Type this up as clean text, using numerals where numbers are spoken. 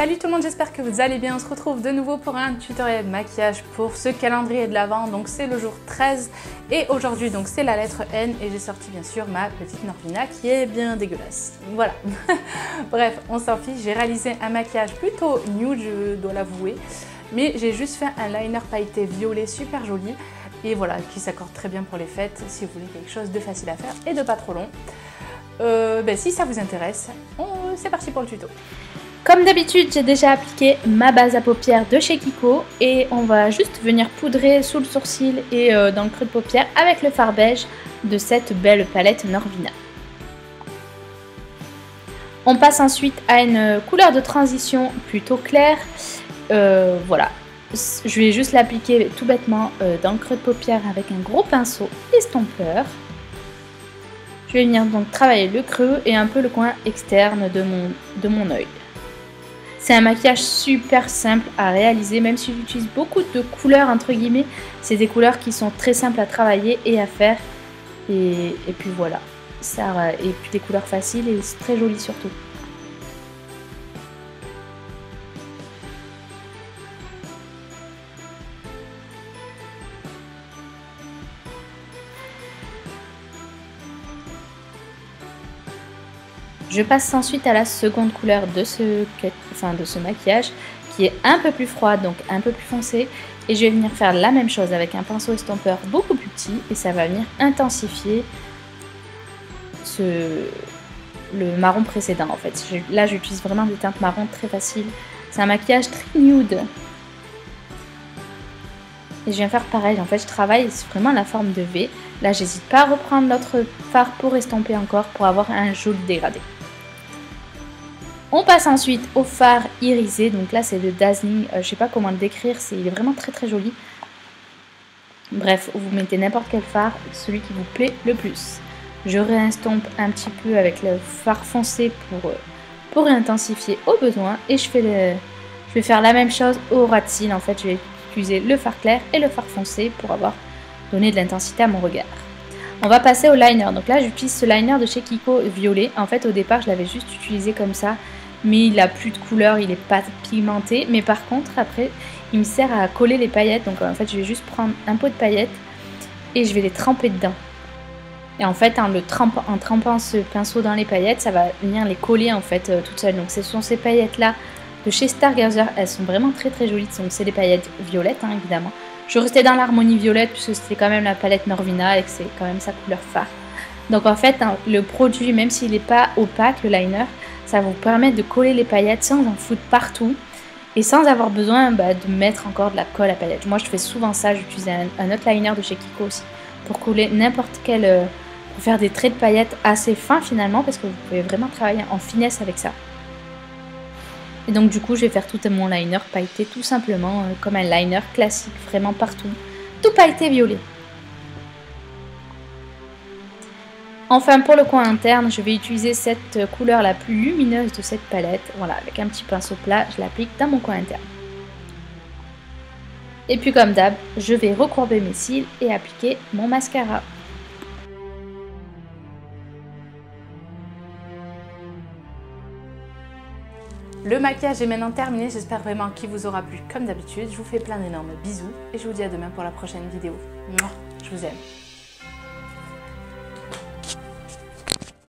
Salut tout le monde, j'espère que vous allez bien. On se retrouve de nouveau pour un tutoriel maquillage pour ce calendrier de l'Avent. Donc c'est le jour 13 et aujourd'hui donc c'est la lettre N et j'ai sorti bien sûr ma petite Norvina qui est bien dégueulasse. Voilà. Bref, on s'en fiche. J'ai réalisé un maquillage plutôt nude, je dois l'avouer. Mais j'ai juste fait un liner pailleté violet super joli. Et voilà, qui s'accorde très bien pour les fêtes si vous voulez quelque chose de facile à faire et de pas trop long. Si ça vous intéresse, c'est parti pour le tuto. Comme d'habitude, j'ai déjà appliqué ma base à paupières de chez Kiko et on va juste venir poudrer sous le sourcil et dans le creux de paupière avec le fard beige de cette belle palette Norvina. On passe ensuite à une couleur de transition plutôt claire. Voilà, je vais juste l'appliquer tout bêtement dans le creux de paupière avec un gros pinceau estompeur. Je vais venir donc travailler le creux et un peu le coin externe de mon œil. C'est un maquillage super simple à réaliser, même si j'utilise beaucoup de couleurs entre guillemets. C'est des couleurs qui sont très simples à travailler et à faire. Et puis voilà, et puis des couleurs faciles et c'est très joli surtout. Je passe ensuite à la seconde couleur de ce maquillage qui est un peu plus froide, donc un peu plus foncé. Et je vais venir faire la même chose avec un pinceau estompeur beaucoup plus petit et ça va venir intensifier le marron précédent en fait. Là j'utilise vraiment des teintes marron très faciles. C'est un maquillage très nude. Et je viens faire pareil, en fait je travaille vraiment la forme de V. Là j'hésite pas à reprendre l'autre fard pour estomper encore pour avoir un joli dégradé. On passe ensuite au fard irisé, donc là c'est le Dazzling, je sais pas comment le décrire, il est vraiment très très joli. Bref, vous mettez n'importe quel fard, celui qui vous plaît le plus. Je réestompe un petit peu avec le fard foncé pour intensifier au besoin et je vais faire la même chose au ras de cils. En fait je vais utiliser le fard clair et le fard foncé pour donner de l'intensité à mon regard. On va passer au liner, donc là j'utilise ce liner de chez Kiko violet. En fait au départ je l'avais juste utilisé comme ça, mais il n'a plus de couleur, il n'est pas pigmenté. Mais par contre après il me sert à coller les paillettes, donc en fait je vais juste prendre un pot de paillettes et je vais les tremper dedans. Et en fait en trempant ce pinceau dans les paillettes, ça va venir les coller en fait toutes seules. Donc ce sont ces paillettes là de chez Stargazer, elles sont vraiment très très jolies, donc c'est des paillettes violettes hein, évidemment. Je restais dans l'harmonie violette puisque c'était quand même la palette Norvina et que c'est quand même sa couleur phare. Donc en fait, hein, le produit, même s'il n'est pas opaque, le liner, ça vous permet de coller les paillettes sans en foutre partout et sans avoir besoin de mettre encore de la colle à paillettes. Moi je fais souvent ça, j'utilise un autre liner de chez Kiko aussi pour coller n'importe quel... pour faire des traits de paillettes assez fins finalement parce que vous pouvez vraiment travailler en finesse avec ça. Et donc du coup je vais faire tout mon liner pailleté tout simplement comme un liner classique vraiment partout, tout pailleté violet. Enfin pour le coin interne je vais utiliser cette couleur la plus lumineuse de cette palette, voilà, avec un petit pinceau plat je l'applique dans mon coin interne. Et puis comme d'hab je vais recourber mes cils et appliquer mon mascara. Le maquillage est maintenant terminé, j'espère vraiment qu'il vous aura plu comme d'habitude. Je vous fais plein d'énormes bisous et je vous dis à demain pour la prochaine vidéo. Je vous aime.